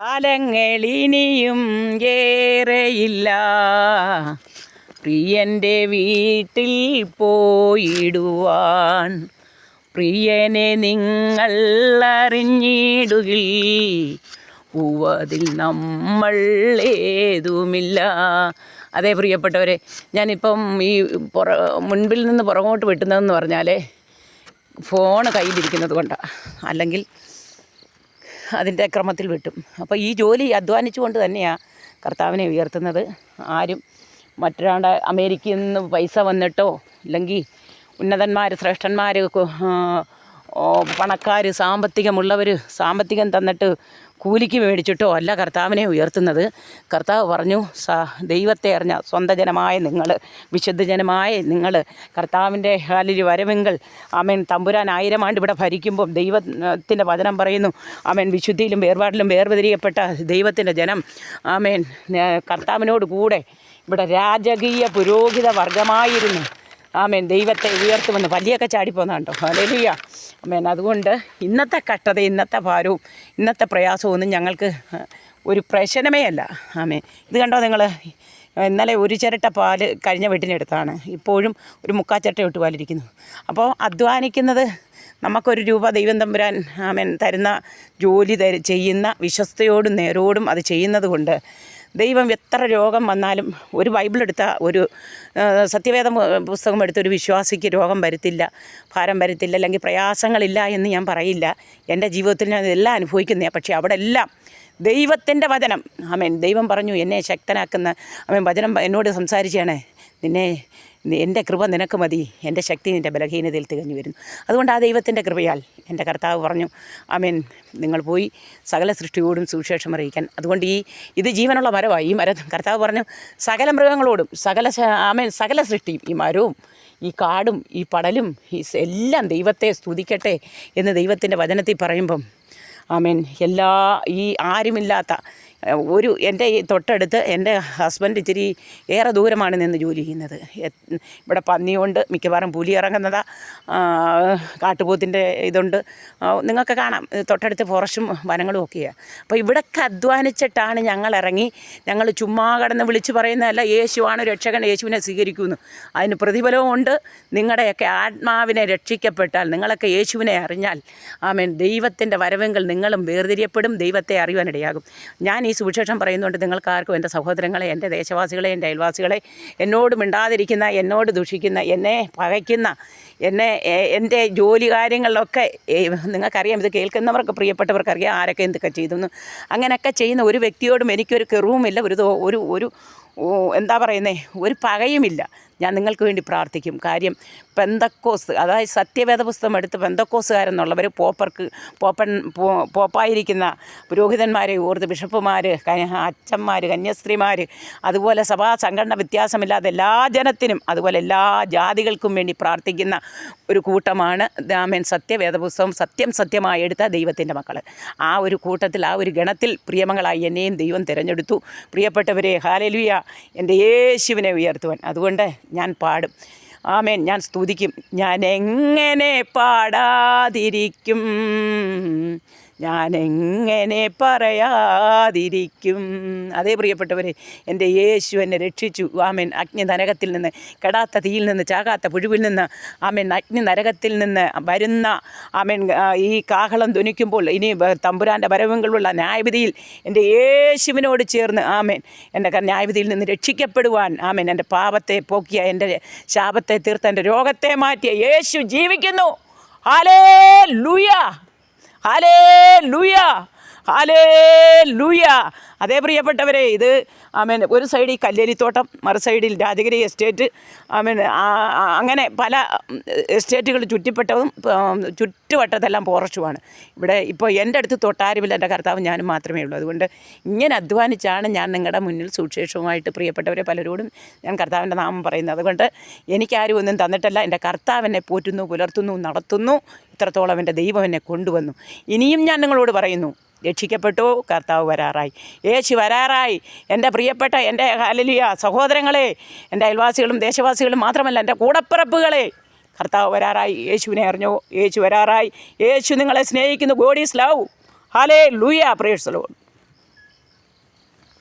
കാലങ്ങളിനിയും ഏറെയില്ല, പ്രിയൻ്റെ വീട്ടിൽ പോയിടുവാൻ. പ്രിയനെ നിങ്ങൾ അറിഞ്ഞിടുകിൽ, പൂവതിൽ നമ്മൾ ഏതുമില്ല. അതേ പ്രിയപ്പെട്ടവരെ, ഞാനിപ്പം ഈ മുൻപിൽ നിന്ന് പുറകോട്ട് വെട്ടുന്നതെന്ന് പറഞ്ഞാൽ ഫോണ് കയ്യിലിരിക്കുന്നത് കൊണ്ടാണ്, അല്ലെങ്കിൽ അതിൻ്റെ ക്രമത്തിൽ വെട്ടും. അപ്പോൾ ഈ ജോലി അധ്വാനിച്ചുകൊണ്ട് തന്നെയാണ് കർത്താവിനെ ഉയർത്തുന്നത്. ആരും മറ്റൊരാളുടെ അമേരിക്കയിൽ നിന്ന് പൈസ വന്നിട്ടോ, അല്ലെങ്കിൽ ഉന്നതന്മാർ, ശ്രേഷ്ഠന്മാർ, പണക്കാർ, സാമ്പത്തികമുള്ളവർ സാമ്പത്തികം തന്നിട്ട് കൂലിക്ക് മേടിച്ചിട്ടോ അല്ല കർത്താവിനെ ഉയർത്തുന്നത്. കർത്താവ് പറഞ്ഞു, ദൈവത്തെ അറിഞ്ഞ സ്വന്തം ജനമായ നിങ്ങൾ, വിശുദ്ധ ജനമായ നിങ്ങൾ, കർത്താവിൻ്റെ ഹാലിൽ വരവെങ്കിൽ ആമേൻ തമ്പുരാൻ 1000 ആണ്ട് ഇവിടെ ഭരിക്കുമ്പം ദൈവത്തിൻ്റെ വചനം പറയുന്നു, ആമേൻ വിശുദ്ധിയിലും വേർപാടിലും വേർതിരിയപ്പെട്ട ദൈവത്തിൻ്റെ ജനം ആമേൻ കർത്താവിനോട് കൂടെ ഇവിടെ രാജകീയ പുരോഹിത വർഗമായിരുന്നു. ആമേൻ ദൈവത്തെ ഉയർത്തുമെന്ന് പല്ലിയൊക്കെ ചാടിപ്പോകുന്നുണ്ടോ. ഹല്ലേലൂയ. ആമേൻ. അതുകൊണ്ട് ഇന്നത്തെ കഷ്ടത, ഇന്നത്തെ ഭാരവും ഇന്നത്തെ പ്രയാസവും ഒന്നും ഞങ്ങൾക്ക് ഒരു പ്രശ്നമേ അല്ല. ആമേൻ. ഇത് കണ്ടോ നിങ്ങൾ, ഇന്നലെ ഒരു ചിരട്ട പാല് കഴിഞ്ഞ വീട്ടിനെടുത്താണ്, ഇപ്പോഴും ഒരു 3/4 ചിരട്ട ഇട്ട് പാലിരിക്കുന്നു. അപ്പോൾ അധ്വാനിക്കുന്നത് നമുക്കൊരു രൂപ ദൈവം തമ്പുരാൻ ആമേൻ തരുന്ന ജോലി ചെയ്യുന്ന വിശ്വസ്തയോടും നേരോടും അത് ചെയ്യുന്നത് കൊണ്ട് ദൈവം എത്ര രോഗം വന്നാലും, ഒരു ബൈബിൾ എടുത്ത, ഒരു സത്യവേദ പുസ്തകം എടുത്ത ഒരു വിശ്വാസിക്ക് രോഗം വരുത്തില്ല, ഭാരം വരുത്തില്ല, അല്ലെങ്കിൽ പ്രയാസങ്ങളില്ല എന്ന് ഞാൻ പറയില്ല. എൻ്റെ ജീവിതത്തിൽ ഞാൻ ഇതെല്ലാം അനുഭവിക്കുന്നതാണ്. പക്ഷേ അവിടെ എല്ലാം ദൈവത്തിൻ്റെ വചനം, ആമേൻ ദൈവം പറഞ്ഞു എന്നെ ശക്തനാക്കുന്ന ആമേൻ വചനം എന്നോട് സംസാരിച്ചാണ്, എൻ്റെ കൃപ നിനക്ക് മതി, എൻ്റെ ശക്തി നിൻ്റെ ബലഹീനതയിൽ തികഞ്ഞു വരുന്നു. അതുകൊണ്ട് ആ ദൈവത്തിൻ്റെ കൃപയാൽ എൻ്റെ കർത്താവ് പറഞ്ഞു, ആമേൻ നിങ്ങൾ പോയി സകല സൃഷ്ടിയോടും സുവിശേഷം അറിയിക്കാൻ. അതുകൊണ്ട് ഇത് ജീവനുള്ള മരമാണ്. ഈ മരം കർത്താവ് പറഞ്ഞു സകല മൃഗങ്ങളോടും, സകല സൃഷ്ടിയും, ഈ മരവും ഈ കാടും ഈ പടലും എല്ലാം ദൈവത്തെ സ്തുതിക്കട്ടെ എന്ന് ദൈവത്തിൻ്റെ വചനത്തിൽ പറയുമ്പം ആമേൻ ഈ ആരുമില്ലാത്ത എൻ്റെ ഈ തൊട്ടടുത്ത് എൻ്റെ ഹസ്ബൻഡ് ഇച്ചിരി ഏറെ ദൂരമാണ് നിന്ന് ജോലി ചെയ്യുന്നത്. ഇവിടെ പന്നിയുണ്ട്, മിക്കവാറും പുലി ഇറങ്ങുന്നതാ, കാട്ടുപോത്തിൻ്റെ ഇതുണ്ട്, നിങ്ങൾക്ക് കാണാം, തൊട്ടടുത്ത് ഫോറസ്റ്റും വനങ്ങളും ഒക്കെയാണ്. അപ്പോൾ ഇവിടൊക്കെ അധ്വാനിച്ചിട്ടാണ് ഞങ്ങളിറങ്ങി. ഞങ്ങൾ ചുമ്മാ കടന്ന് വിളിച്ച് പറയുന്നതല്ല, യേശുവാണ് രക്ഷകൻ, യേശുവിനെ സ്വീകരിക്കുമെന്ന്. അതിന് പ്രതിഫലവും ഉണ്ട്. നിങ്ങളുടെയൊക്കെ ആത്മാവിനെ രക്ഷിക്കപ്പെട്ടാൽ, നിങ്ങളൊക്കെ യേശുവിനെ അറിഞ്ഞാൽ ആമേൻ ദൈവത്തിൻ്റെ വരവെങ്കിൽ നിങ്ങളും വേർതിരിയപ്പെടും, ദൈവത്തെ അറിയുവാനിടയാകും. ഞാൻ ഈ സുവിശേഷം പറയുന്നുണ്ട് നിങ്ങൾക്കാർക്കും, എൻ്റെ സഹോദരങ്ങളെ, എൻ്റെ ദേശവാസികളെ, എൻ്റെ അയൽവാസികളെ, എന്നോട് മിണ്ടാതിരിക്കുന്ന, എന്നോട് ദുഷിക്കുന്ന, എന്നെ പകയ്ക്കുന്ന, എൻ്റെ ജോലി കാര്യങ്ങളിലൊക്കെ നിങ്ങൾക്കറിയാം, ഇത് കേൾക്കുന്നവർക്ക് പ്രിയപ്പെട്ടവർക്കറിയാം ആരൊക്കെ എന്തൊക്കെ ചെയ്തെന്ന്. അങ്ങനെയൊക്കെ ചെയ്യുന്ന ഒരു വ്യക്തിയോടും എനിക്കൊരു കെറുവുമില്ല, ഒരു എന്താ പറയുന്നത്, ഒരു പകയുമില്ല. ഞാൻ നിങ്ങൾക്ക് വേണ്ടി പ്രാർത്ഥിക്കും. കാര്യം പെന്തക്കോസ്, അതായത് സത്യവേദ പുസ്തകം എടുത്ത് പെന്തക്കോസുകാരെന്നുള്ളവർ പോപ്പായിരിക്കുന്ന പുരോഹിതന്മാരെ ഓർത്ത്, ബിഷപ്പുമാർ, അച്ഛന്മാർ, കന്യാസ്ത്രീമാർ, അതുപോലെ സഭാ സംഘടന വ്യത്യാസമില്ലാതെ എല്ലാ ജനത്തിനും, അതുപോലെ എല്ലാ ജാതികൾക്കും വേണ്ടി പ്രാർത്ഥിക്കുന്ന ഒരു കൂട്ടമാണ് ആമേൻ സത്യവേദ പുസ്തകം സത്യമായി എടുത്ത ദൈവത്തിൻ്റെ മക്കൾ. ആ ഒരു കൂട്ടത്തിൽ, ആ ഒരു ഗണത്തിൽ പ്രിയമകളായി എന്നെയും ദൈവം തിരഞ്ഞെടുത്തു. പ്രിയപ്പെട്ടവരെ, ഹല്ലേലൂയ, എൻ്റെ യേശുവിനെ ഉയർത്തുവാൻ. അതുകൊണ്ട് ഞാൻ പാടും, ആമേൻ, ഞാൻ സ്തുതിക്കും. ഞാൻ എങ്ങനെ പാടാതിരിക്കും, ഞാൻ എങ്ങനെ പറയാതിരിക്കും. അതേ പ്രിയപ്പെട്ടവരെ, എൻ്റെ യേശു എന്നെ രക്ഷിച്ചു. ആമേൻ അഗ്നി നരകത്തിൽ നിന്ന്, കെടാത്ത തീയിൽ നിന്ന്, ചാകാത്ത പുഴുവിൽ നിന്ന്, ആമേൻ അഗ്നി നരകത്തിൽ നിന്ന് വരുന്ന ആമേൻ ഈ കാഹളം ധ്വനിക്കുമ്പോൾ, ഇനി തമ്പുരാൻ്റെ വരവെങ്കിലുള്ള ന്യായവിധിയിൽ എൻ്റെ യേശുവിനോട് ചേർന്ന് ആമേൻ എൻ്റെ ന്യായവിധിയിൽ നിന്ന് രക്ഷിക്കപ്പെടുവാൻ, ആമേൻ എൻ്റെ പാപത്തെ പോക്കിയ, എൻ്റെ ശാപത്തെ തീർത്ത, എൻ്റെ രോഗത്തെ മാറ്റിയ യേശു ജീവിക്കുന്നു. Hallelujah, hallelujah, hallelujah. അതേ പ്രിയപ്പെട്ടവരെ, ഇത് ആമേൻ ഒരു സൈഡിൽ കല്ലേരിത്തോട്ടം, മറു സൈഡിൽ രാജഗിരി എസ്റ്റേറ്റ്, ആമേൻ അങ്ങനെ പല എസ്റ്റേറ്റുകൾ ചുറ്റിപ്പെട്ടതും ചുറ്റുവട്ടത്തെല്ലാം ഫോറസ്റ്റുമാണ്. ഇവിടെ ഇപ്പോൾ എൻ്റെ അടുത്ത് തൊട്ടാരുമില്ല, എൻ്റെ കർത്താവ് ഞാനും മാത്രമേ ഉള്ളൂ. അതുകൊണ്ട് ഇങ്ങനെ അധ്വാനിച്ചാണ് ഞാൻ നിങ്ങളുടെ മുന്നിൽ സുവിശേഷവുമായിട്ട് പ്രിയപ്പെട്ടവരെ പലരോടും ഞാൻ കർത്താവിൻ്റെ നാമം പറയുന്നത്. അതുകൊണ്ട് എനിക്കാരും ഒന്നും തന്നിട്ടല്ല, എൻ്റെ കർത്താവ് എന്നെ പോറ്റുന്നു, പുലർത്തുന്നു, നടത്തുന്നു. ഇത്രത്തോളം എൻ്റെ ദൈവം എന്നെ കൊണ്ടുവന്നു. ഇനിയും ഞാൻ നിങ്ങളോട് പറയുന്നു, രക്ഷിക്കപ്പെട്ടു, കർത്താവ് വരാറായി, യേശു വരാറായി. എൻ്റെ പ്രിയപ്പെട്ട എൻ്റെ ഹല്ലേലൂയ സഹോദരങ്ങളെ, എൻ്റെ അയൽവാസികളും ദേശവാസികളും മാത്രമല്ല, എൻ്റെ കൂടപ്പിറപ്പുകളെ, കർത്താവ് വരാറായി. യേശുവിനെ അറിഞ്ഞോ? യേശു വരാറായി. യേശു നിങ്ങളെ സ്നേഹിക്കുന്നു. God is love. Hallelujah. Praise the Lord.